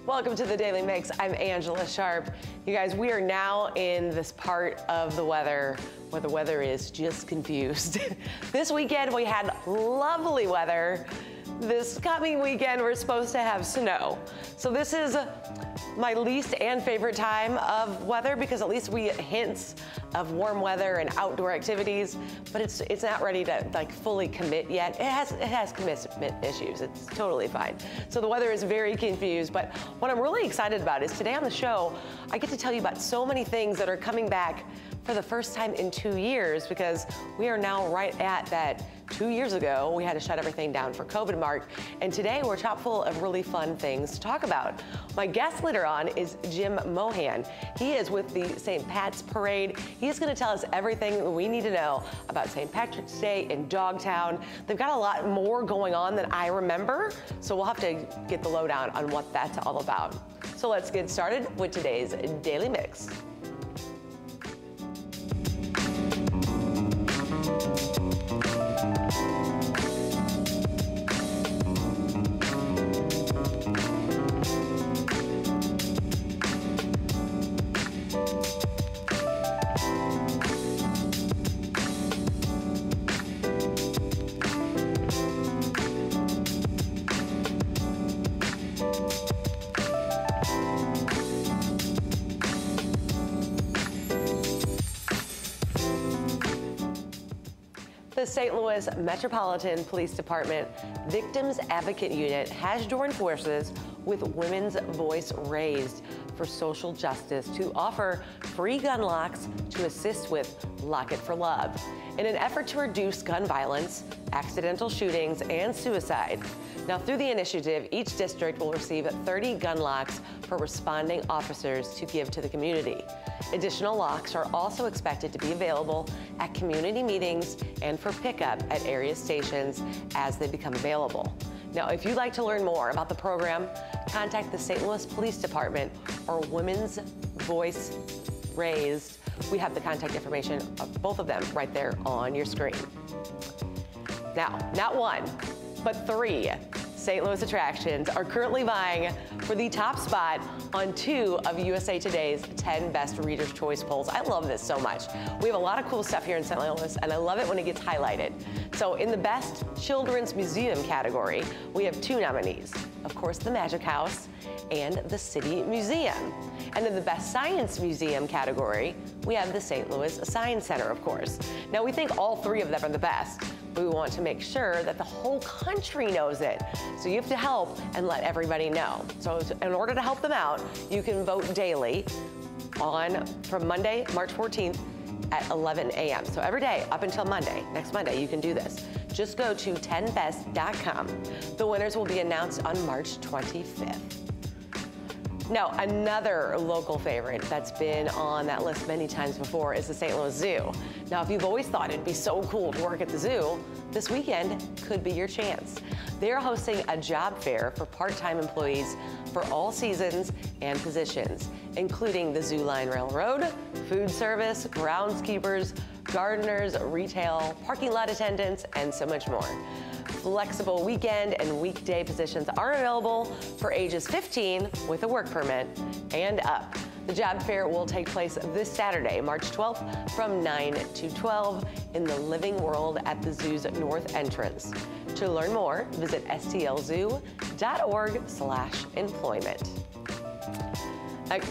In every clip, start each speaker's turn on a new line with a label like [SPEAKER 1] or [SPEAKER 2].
[SPEAKER 1] Welcome to the Daily Mix. I'm Angella Sharpe. You guys, we are now in this part of the weather where the weather is just confused. This weekend we had lovely weather. This coming weekend we're supposed to have snow. So this is my least and favorite time of weather because at least we get hints of warm weather and outdoor activities, but it's not ready to like fully commit yet. It has commitment issues. It's totally fine. So the weather is very confused, but what I'm really excited about is today on the show, I get to tell you about so many things that are coming back for the first time in 2 years, because we are now right at that 2 years ago, we had to shut everything down for COVID mark. And today we're chock full of really fun things to talk about. My guest later on is Jim Mohan. He is with the St. Pat's Parade. He's gonna tell us everything we need to know about St. Patrick's Day in Dogtown. They've got a lot more going on than I remember, so we'll have to get the lowdown on what that's all about. So let's get started with today's Daily Mix. The St. Louis Metropolitan Police Department Victims Advocate Unit has joined forces with Women's Voice Raised for Social Justice to offer free gun locks to assist with Lock It for Love in an effort to reduce gun violence, accidental shootings, and suicide. Now, through the initiative, each district will receive 30 gun locks for responding officers to give to the community. Additional locks are also expected to be available at community meetings and for pickup at area stations as they become available. Now, if you'd like to learn more about the program, contact the St. Louis Police Department or Women's Voice Raised. We have the contact information of both of them right there on your screen. Now, not one, but 3 St. Louis attractions are currently vying for the top spot on 2 of USA Today's 10 Best Reader's Choice polls. I love this so much. We have a lot of cool stuff here in St. Louis, and I love it when it gets highlighted. So in the Best Children's Museum category, we have 2 nominees. Of course, the Magic House and the City Museum. And in the Best Science Museum category, we have the St. Louis Science Center, of course. Now, we think all 3 of them are the best. We want to make sure that the whole country knows it. So you have to help and let everybody know. So in order to help them out, you can vote daily from Monday, March 14th at 11 a.m. So every day up until Monday, next Monday, you can do this. Just go to 10best.com. The winners will be announced on March 25th. Now, another local favorite that's been on that list many times before is the St. Louis Zoo. Now, if you've always thought it'd be so cool to work at the zoo, this weekend could be your chance. They're hosting a job fair for part-time employees for all seasons and positions, including the Zoo Line Railroad, food service, groundskeepers, gardeners, retail, parking lot attendants, and so much more. Flexible weekend and weekday positions are available for ages 15 with a work permit and up. The job fair will take place this Saturday, March 12th from 9 to 12 in the Living World at the zoo's north entrance. To learn more, visit stlzoo.org/employment.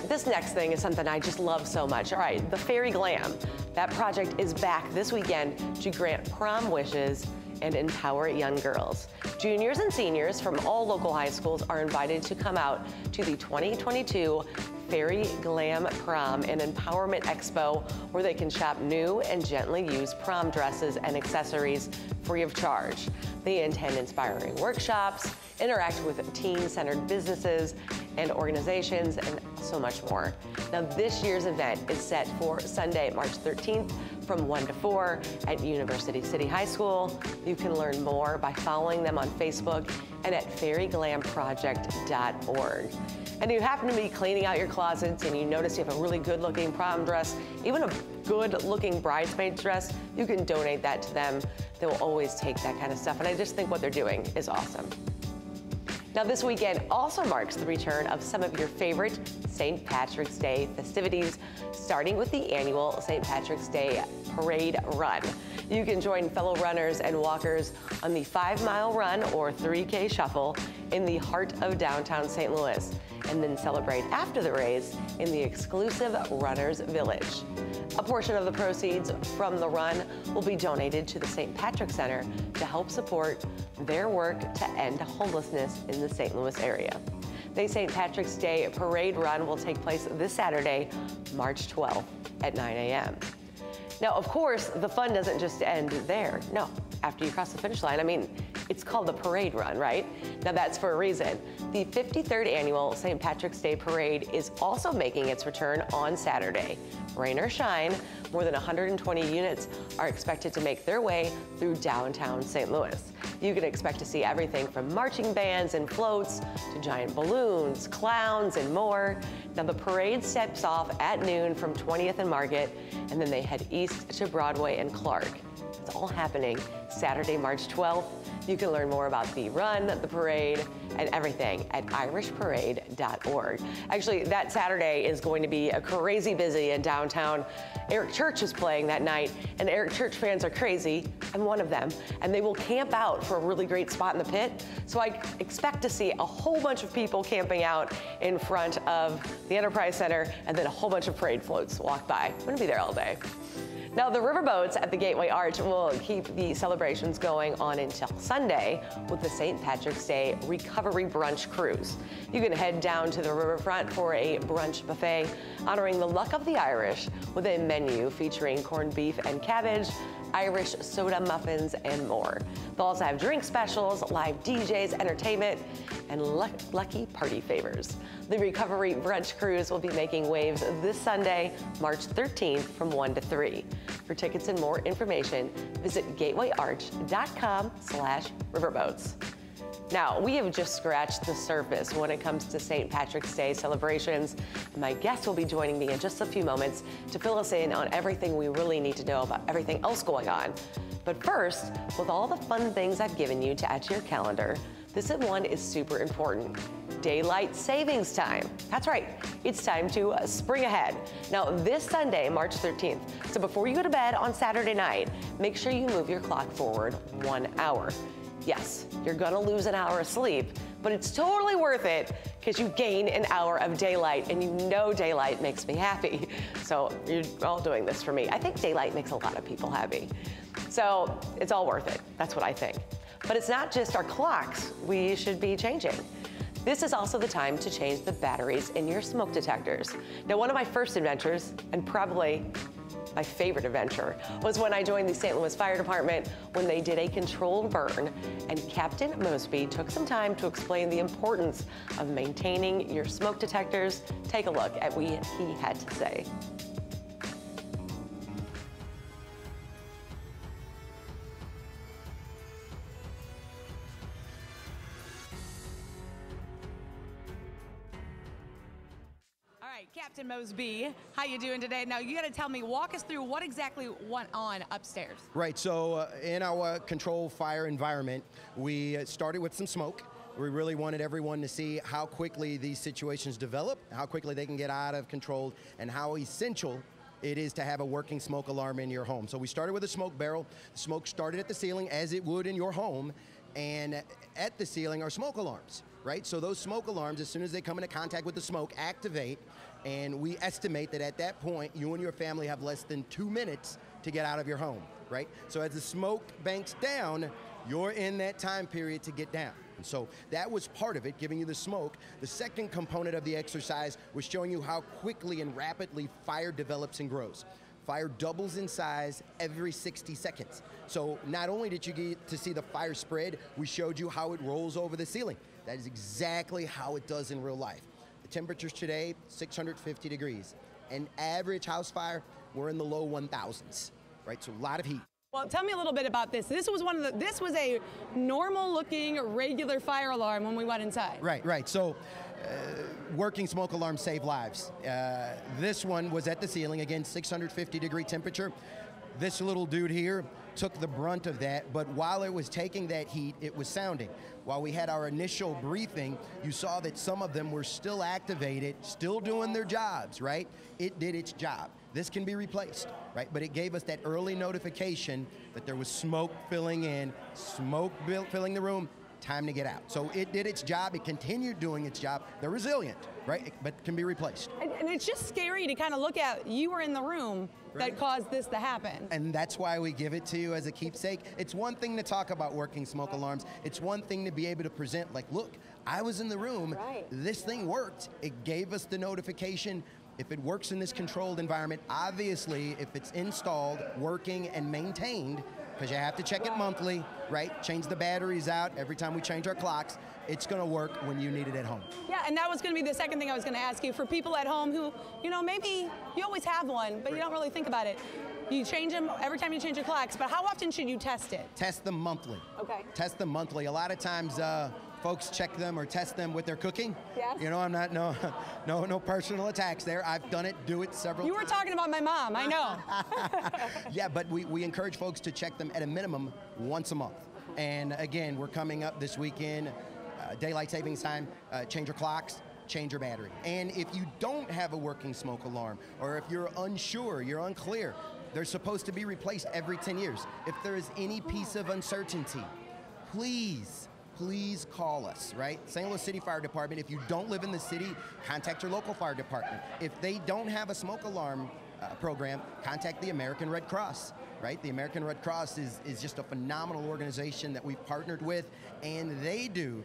[SPEAKER 1] This next thing is something I just love so much. All right, the Fairy Glam. That project is back this weekend to grant prom wishes and empower young girls. Juniors and seniors from all local high schools are invited to come out to the 2022 Fairy Glam Prom and Empowerment Expo, where they can shop new and gently used prom dresses and accessories free of charge. They attend inspiring workshops, interact with teen-centered businesses and organizations, and so much more. Now, this year's event is set for Sunday, March 13th from 1 to 4 at University City High School. You can learn more by following them on Facebook and at fairyglamproject.org. And if you happen to be cleaning out your closets and you notice you have a really good-looking prom dress, even a good-looking bridesmaid dress, you can donate that to them. They will always take that kind of stuff, and I just think what they're doing is awesome. Now, this weekend also marks the return of some of your favorite St. Patrick's Day festivities, starting with the annual St. Patrick's Day Parade Run. You can join fellow runners and walkers on the 5-mile run or 3K shuffle in the heart of downtown St. Louis, and then celebrate after the race in the exclusive Runners Village. A portion of the proceeds from the run will be donated to the St. Patrick Center to help support their work to end homelessness in the St. Louis area. The St. Patrick's Day Parade Run will take place this Saturday, March 12th at 9 a.m. Now, of course, the fun doesn't just end there. No, after you cross the finish line, I mean, it's called the Parade Run, right? Now, that's for a reason. The 53rd annual St. Patrick's Day Parade is also making its return on Saturday. Rain or shine, more than 120 units are expected to make their way through downtown St. Louis. You can expect to see everything from marching bands and floats to giant balloons, clowns, and more. Now, the parade steps off at noon from 20th and Market, and then they head east to Broadway and Clark. It's all happening Saturday, March 12th. You can learn more about the run, the parade, and everything at irishparade.org. Actually, that Saturday is going to be crazy busy in downtown. Eric Church is playing that night, and Eric Church fans are crazy. I'm one of them, and they will camp out for a really great spot in the pit. So I expect to see a whole bunch of people camping out in front of the Enterprise Center, and then a whole bunch of parade floats walk by. I'm gonna be there all day. Now, the riverboats at the Gateway Arch will keep the celebrations going on until Sunday with the St. Patrick's Day Recovery Brunch Cruise. You can head down to the riverfront for a brunch buffet honoring the luck of the Irish with a menu featuring corned beef and cabbage, Irish soda muffins, and more. They'll also have drink specials, live DJs, entertainment, and lucky party favors. The Recovery Brunch Cruise will be making waves this Sunday, March 13th from 1 to 3. For tickets and more information, visit gatewayarch.com/riverboats. Now, we have just scratched the surface when it comes to St. Patrick's Day celebrations. My guest will be joining me in just a few moments to fill us in on everything we really need to know about everything else going on. But first, with all the fun things I've given you to add to your calendar, this one is super important. Daylight savings time. That's right, it's time to spring ahead. Now, this Sunday, March 13th, so before you go to bed on Saturday night, make sure you move your clock forward 1 hour. Yes, you're gonna lose an hour of sleep, but it's totally worth it because you gain an hour of daylight, and you know daylight makes me happy. So you're all doing this for me. I think daylight makes a lot of people happy. So it's all worth it, that's what I think. But it's not just our clocks we should be changing. This is also the time to change the batteries in your smoke detectors. Now, one of my first adventures, and probably my favorite adventure, was when I joined the St. Louis Fire Department when they did a controlled burn, and Captain Mosby took some time to explain the importance of maintaining your smoke detectors. Take a look at what he had to say.
[SPEAKER 2] Captain Mosby, how you doing today? Now, you got to tell me, walk us through what exactly went on upstairs.
[SPEAKER 3] Right, so in our controlled fire environment, we started with some smoke. We really wanted everyone to see how quickly these situations develop, how quickly they can get out of control, and how essential it is to have a working smoke alarm in your home. So we started with a smoke barrel. The smoke started at the ceiling, as it would in your home, and at the ceiling are smoke alarms, right? So those smoke alarms, as soon as they come into contact with the smoke, activate. And we estimate that at that point, you and your family have less than 2 minutes to get out of your home, right? So as the smoke banks down, you're in that time period to get down. And so that was part of it, giving you the smoke. The second component of the exercise was showing you how quickly and rapidly fire develops and grows. Fire doubles in size every 60 seconds. So not only did you get to see the fire spread, we showed you how it rolls over the ceiling. That is exactly how it does in real life. The temperatures today, 650 degrees. An average house fire, we're in the low 1000s, right? So a lot of heat.
[SPEAKER 2] Well, tell me a little bit about this. This was a normal-looking, regular fire alarm when we went inside.
[SPEAKER 3] Right. So working smoke alarms save lives. This one was at the ceiling, again, 650-degree temperature. This little dude here took the brunt of that, but while it was taking that heat, it was sounding. While we had our initial briefing, you saw that some of them were still activated, still doing their jobs, right? It did its job. This can be replaced, right? But it gave us that early notification that there was smoke filling in, smoke filling the room, time to get out. So it did its job, it continued doing its job. They're resilient, right? But can be replaced.
[SPEAKER 2] And it's just scary to kind of look at, you were in the room that caused this to happen.
[SPEAKER 3] And that's why we give it to you as a keepsake. It's one thing to talk about working smoke alarms. It's one thing to be able to present, like, look, I was in the room, this thing worked. It gave us the notification. If it works in this controlled environment, obviously, if it's installed, working, and maintained, because you have to check it monthly, right? Change the batteries out every time we change our clocks. It's going to work when you need it at home.
[SPEAKER 2] Yeah, and that was going to be the second thing I was going to ask you. For people at home who, you know, maybe you always have one, but you don't really think about it. You change them every time you change your clocks, but how often should you test it?
[SPEAKER 3] Test them monthly.
[SPEAKER 2] Okay.
[SPEAKER 3] Test them monthly. A lot of times, folks check them or test them with their cooking.
[SPEAKER 2] Yes.
[SPEAKER 3] You know, I'm not, no personal attacks there. I've done it, do it several times.
[SPEAKER 2] You were talking about my mom, I know.
[SPEAKER 3] Yeah, but we encourage folks to check them at a minimum once a month. And again, we're coming up this weekend, daylight savings time, change your clocks, change your battery. And if you don't have a working smoke alarm, or if you're unsure, you're unclear, they're supposed to be replaced every 10 years. If there is any piece of uncertainty, please call us, right? St. Louis City Fire Department. If you don't live in the city, contact your local fire department. If they don't have a smoke alarm program, contact the American Red Cross, right? The American Red Cross is just a phenomenal organization that we've partnered with, and they do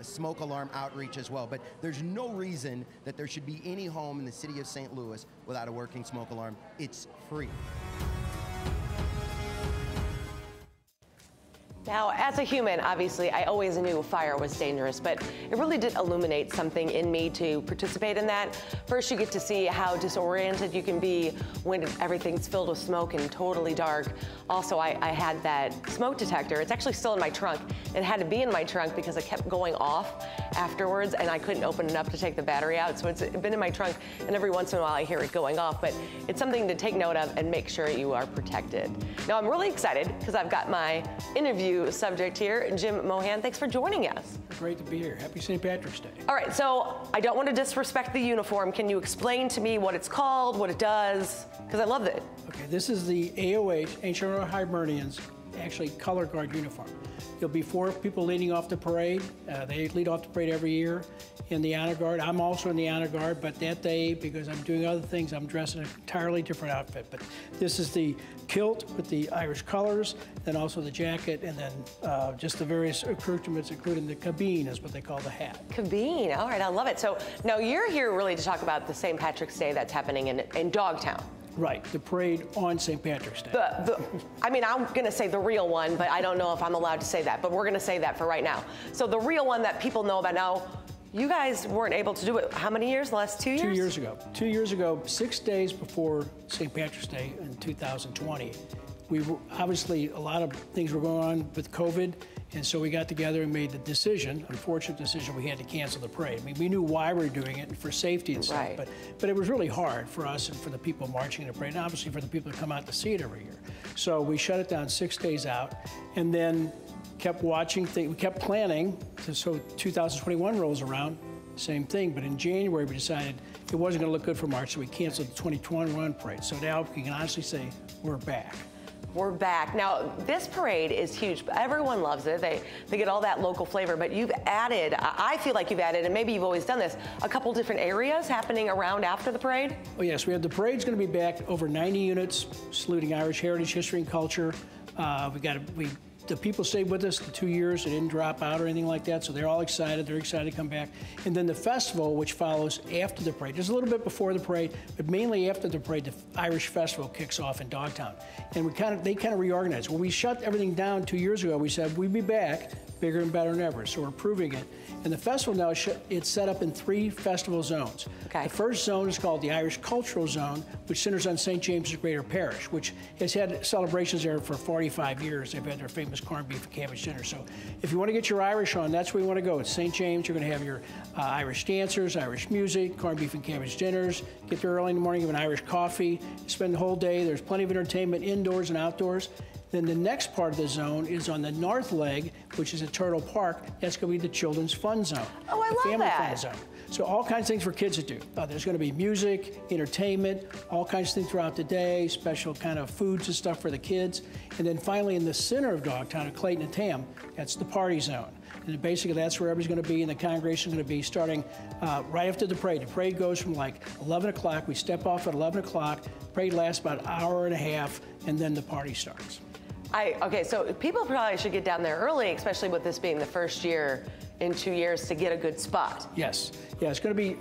[SPEAKER 3] smoke alarm outreach as well. But there's no reason that there should be any home in the city of St. Louis without a working smoke alarm. It's free.
[SPEAKER 1] Now, as a human, obviously, I always knew fire was dangerous, but it really did illuminate something in me to participate in that. First, you get to see how disoriented you can be when everything's filled with smoke and totally dark. Also, I had that smoke detector. It's actually still in my trunk. It had to be in my trunk because it kept going off afterwards, and I couldn't open it up to take the battery out. So it's been in my trunk, and every once in a while I hear it going off, but it's something to take note of and make sure you are protected. Now, I'm really excited because I've got my interview subject here, Jim Mohan. Thanks for joining us.
[SPEAKER 4] Great to be here. Happy St. Patrick's Day.
[SPEAKER 1] All right, so I don't want to disrespect the uniform. Can you explain to me what it's called, what it does? Because I love it.
[SPEAKER 4] Okay, this is the AOH, Ancient Order of Hibernians, actually color guard uniform. There'll be 4 people leading off the parade. They lead off the parade every year in the honor guard. I'm also in the honor guard, but that day, because I'm doing other things, I'm dressed in an entirely different outfit. But this is the kilt with the Irish colors, then also the jacket, and then just the various accoutrements, including the cabine is what they call the hat. Cabine,
[SPEAKER 1] all right, I love it. So now you're here really to talk about the St. Patrick's Day that's happening in Dogtown.
[SPEAKER 4] Right, the parade on St. Patrick's Day.
[SPEAKER 1] I mean, I'm going to say the real one, but I don't know if I'm allowed to say that, but we're going to say that for right now. So the real one that people know about now, you guys weren't able to do it, how many years? The last 2 years?
[SPEAKER 4] 2 years ago. 2 years ago, 6 days before St. Patrick's Day in 2020, we were, obviously a lot of things were going on with COVID, and so we got together and made the decision, unfortunate decision, we had to cancel the parade. I mean, we knew why we were doing it and for safety and stuff,
[SPEAKER 1] right.
[SPEAKER 4] but it was really hard for us and for the people marching in the parade, and obviously for the people that come out to see it every year. So we shut it down 6 days out, and then kept watching things, we kept planning, so 2021 rolls around, same thing, but in January we decided it wasn't gonna look good for March, so we canceled the 2021 parade. So now we can honestly say we're back.
[SPEAKER 1] We're back. Now, this parade is huge. Everyone loves it. They get all that local flavor, but you've added, I feel like you've added, and maybe you've always done this, a couple different areas happening around after the parade?
[SPEAKER 4] Oh yes, we have the parade's gonna be back, over 90 units, saluting Irish heritage, history, and culture. The people stayed with us the 2 years. They didn't drop out or anything like that, so they're all excited. They're excited to come back. And then the festival, which follows after the parade, just a little bit before the parade, but mainly after the parade, the Irish Festival kicks off in Dogtown. And they kind of reorganized. When we shut everything down 2 years ago, we said we'd be back, bigger and better than ever. So we're proving it. And the festival now, it's set up in 3 festival zones.
[SPEAKER 1] Okay.
[SPEAKER 4] The first zone is called the Irish Cultural Zone, which centers on St. James's Greater Parish, which has had celebrations there for 45 years. They've had their famous corned beef and cabbage dinner. So if you want to get your Irish on, that's where you want to go. It's St. James. You're going to have your Irish dancers, Irish music, corned beef and cabbage dinners. Get there early in the morning, have an Irish coffee, spend the whole day. There's plenty of entertainment indoors and outdoors. Then the next part of the zone is on the north leg, which is at Turtle Park. That's going to be the children's fun zone.
[SPEAKER 1] Oh, I love
[SPEAKER 4] family
[SPEAKER 1] that.
[SPEAKER 4] fun zone. So all kinds of things for kids to do. There's going to be music, entertainment, all kinds of things throughout the day, special kind of foods and stuff for the kids. And then finally in the center of Dogtown, at Clayton and Tam, that's the party zone. And basically that's where everybody's going to be, and the congregation is going to be starting right after the parade. The parade goes from like 11 o'clock. We step off at 11 o'clock. Parade lasts about an hour and a half, and then the party starts.
[SPEAKER 1] Okay, so people probably should get down there early, especially with this being the first year in 2 years, to get a good spot.
[SPEAKER 4] Yes, yeah, it's going to be,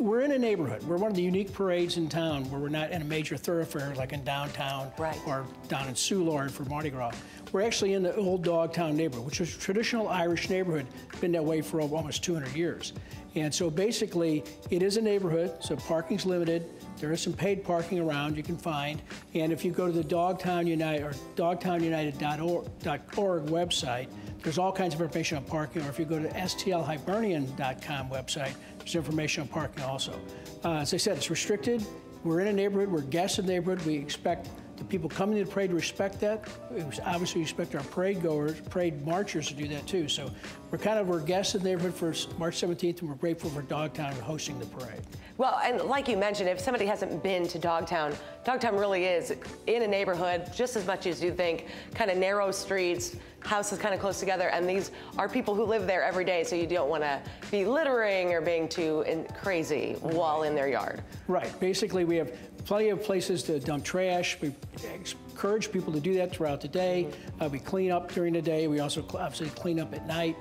[SPEAKER 4] we're in a neighborhood. We're one of the unique parades in town where we're not in a major thoroughfare like in downtown or down in Soulard for Mardi Gras. We're actually in the old Dogtown neighborhood, which is a traditional Irish neighborhood, been that way for almost 200 years. And so basically, it is a neighborhood, so parking's limited. There is some paid parking around you can find. And if you go to the Dogtown United or dogtownunited.org website, there's all kinds of information on parking. Or if you go to stlhibernian.com website, there's information on parking also. As I said, it's restricted. We're in a neighborhood. We're guests in the neighborhood. We expect the people coming to the parade to respect that. We obviously expect our parade goers, parade marchers to do that too. So we're guests in the neighborhood for March 17th, and we're grateful for Dogtown hosting the parade.
[SPEAKER 1] Well, and like you mentioned, if somebody hasn't been to Dogtown, Dogtown really is in a neighborhood just as much as you think, kind of narrow streets, houses kind of close together, and these are people who live there every day, so you don't want to be littering or being too crazy while in their yard.
[SPEAKER 4] Right. Basically, we have plenty of places to dump trash. We encourage people to do that throughout the day. We clean up during the day. We also obviously clean up at night.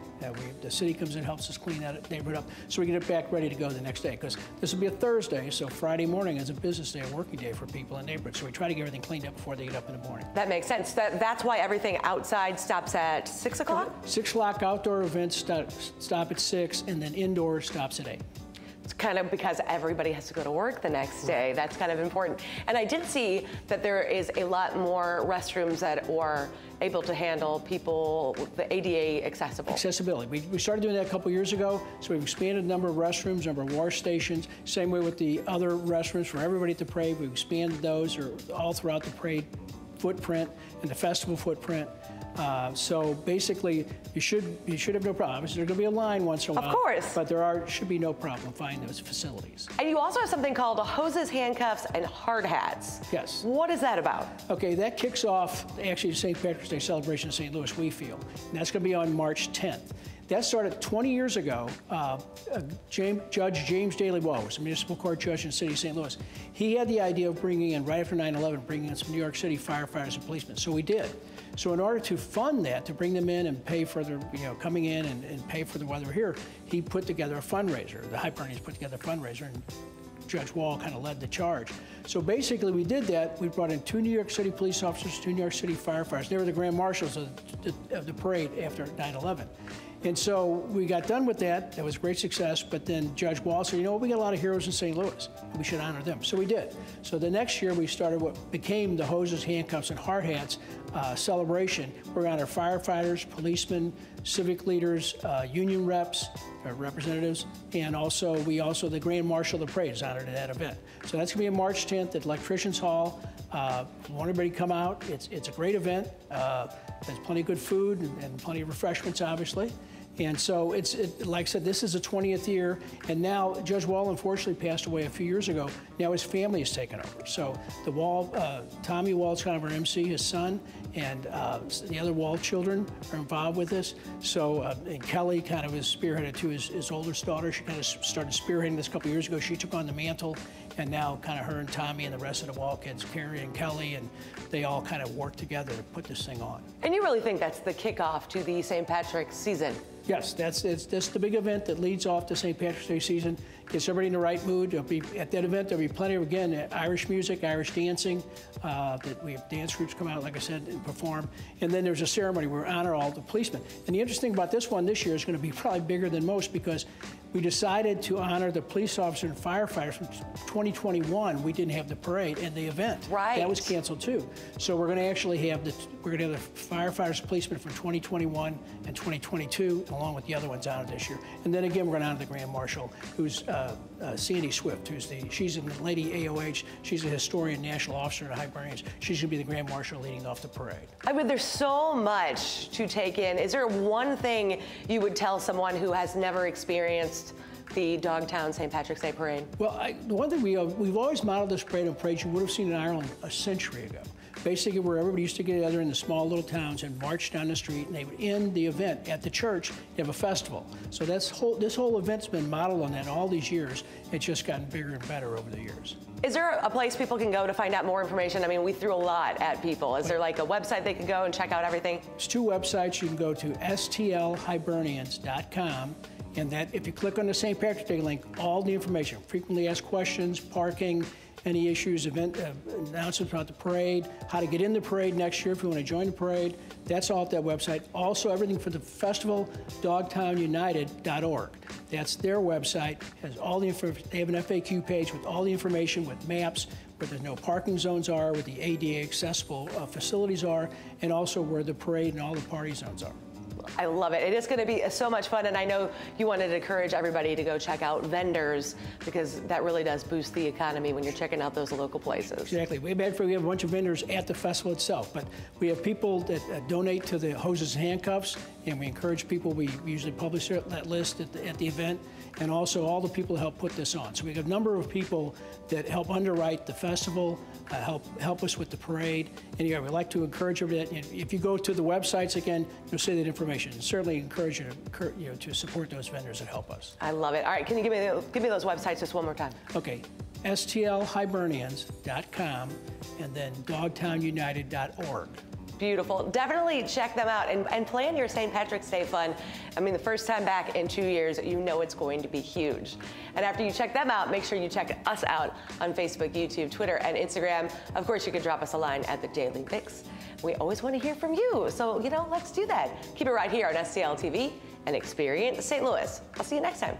[SPEAKER 4] The city comes in and helps us clean that neighborhood up so we get it back ready to go the next day. Because this will be a Thursday, so Friday morning is a business day, a working day for people in the neighborhood. So we try to get everything cleaned up before they get up in the morning.
[SPEAKER 1] That makes sense. That's why everything outside stops at 6 o'clock?
[SPEAKER 4] 6 o'clock outdoor events stop at 6, and then indoor stops at 8.
[SPEAKER 1] It's kind of because everybody has to go to work the next day. That's kind of important. And I did see that there is a lot more restrooms that are able to handle people, the ADA accessible.
[SPEAKER 4] Accessibility. We started doing that a couple years ago, so we've expanded the number of restrooms, number of wash stations. Same way with the other restrooms for everybody at the parade. We've expanded those all throughout the parade footprint and the festival footprint. So basically, you should have no problem. Obviously, there's going to be a line once in a while.
[SPEAKER 1] Of course.
[SPEAKER 4] But should be no problem finding those facilities.
[SPEAKER 1] And you also have something called hoses, handcuffs, and hard hats.
[SPEAKER 4] Yes.
[SPEAKER 1] What is that about?
[SPEAKER 4] Okay, that kicks off actually the St. Patrick's Day celebration in St. Louis, we feel. And that's going to be on March 10th. That started 20 years ago. Judge James Daley Wall was a municipal court judge in the city of St. Louis. He had the idea of bringing in, right after 9/11, bringing in some New York City firefighters and policemen. So we did. So in order to fund that, to bring them in and pay for their, coming in and pay for while they're here, he put together a fundraiser. The Hibernians put together a fundraiser, and Judge Wall kind of led the charge. So basically we did that. We brought in 2 New York City police officers, 2 New York City firefighters. They were the grand marshals of the parade after 9/11. And so we got done with that. That was a great success. But then Judge Wall said, we got a lot of heroes in St. Louis, and we should honor them. So we did. So the next year we started what became the Hoses, Handcuffs, and Hard Hats celebration. We're honoring firefighters, policemen, civic leaders, union reps, representatives, and the Grand Marshal of the Parade is honored at that event. So that's going to be on March 10th at Electricians Hall. Want everybody to come out. It's a great event. There's plenty of good food and plenty of refreshments, obviously. And so like I said, this is the 20th year, and now Judge Wall unfortunately passed away a few years ago. Now his family has taken over. So the Wall, Tommy Wall's kind of our MC, his son, and the other Wall children are involved with this. So and Kelly kind of is spearheaded to his oldest daughter. She kind of started spearheading this a couple years ago. She took on the mantle, and now kind of her and Tommy and the rest of the Wall kids, Carrie and Kelly, and they all kind of work together to put this thing on. And
[SPEAKER 1] you really think that's the kickoff to the St. Patrick's season?
[SPEAKER 4] Yes, that's the big event that leads off the St. Patrick's Day season. Gets everybody in the right mood. There'll be, at that event, there'll be plenty of, again, Irish music, Irish dancing. That we have dance groups come out, like I said, and perform. And then there's a ceremony where we honor all the policemen. And the interesting thing about this one this year is going to be probably bigger than most, because we decided to honor the police officers and firefighters from 2021. We didn't have the parade and the event.
[SPEAKER 1] Right.
[SPEAKER 4] That was canceled too. So we're going to actually have the firefighters and policemen from 2021 and 2022, along with the other ones honored this year. And then again, we're going to honor the Grand Marshal, who's Sandy Swift, she's in the Lady AOH. She's a historian, national officer at Hibernians. She's going to be the Grand Marshal leading off the parade. I mean,
[SPEAKER 1] there's so much to take in. Is there one thing you would tell someone who has never experienced the Dogtown St. Patrick's Day Parade?
[SPEAKER 4] Well, the one thing we've always modeled this parade on parades you would have seen in Ireland a century ago. Basically, where everybody used to get together in the small little towns and march down the street, and they would end the event at the church. You have a festival. So this whole event's been modeled on that all these years. It's just gotten bigger and better over the years.
[SPEAKER 1] Is there a place people can go to find out more information? I mean, we threw a lot at people. Is there like a website they can go and check out everything?
[SPEAKER 4] There's two websites. You can go to stlhibernians.com. And that, if you click on the St. Patrick's Day link, all the information, frequently asked questions, parking, any issues, event announcements about the parade, how to get in the parade next year if you want to join the parade, that's all at that website. Also, everything for the festival, dogtownunited.org. That's their website, has all the information. They have an FAQ page with all the information, with maps, where the no parking zones are, where the ADA accessible facilities are, and also where the parade and all the party zones are.
[SPEAKER 1] I love it. It is going to be so much fun, and I know you wanted to encourage everybody to go check out vendors, because that really does boost the economy when you're checking out those local places.
[SPEAKER 4] Exactly. We have a bunch of vendors at the festival itself, but we have people that donate to the hoses and handcuffs, and we encourage people. We usually publish that list at the event, and also all the people who help put this on. So we have a number of people that help underwrite the festival, help us with the parade. And yeah, we'd like to encourage everybody that if you go to the websites again, you'll see that information. And certainly encourage you to support those vendors that help us.
[SPEAKER 1] I love it. All right, can you give me those websites just one more time?
[SPEAKER 4] Okay, stlhibernians.com and then dogtownunited.org.
[SPEAKER 1] Beautiful. Definitely check them out and plan your St. Patrick's Day fun. I mean, the first time back in 2 years, you know it's going to be huge. And after you check them out, make sure you check us out on Facebook, YouTube, Twitter, and Instagram. Of course, you can drop us a line at the Daily Fix. We always want to hear from you, so, let's do that. Keep it right here on STL TV and experience St. Louis. I'll see you next time.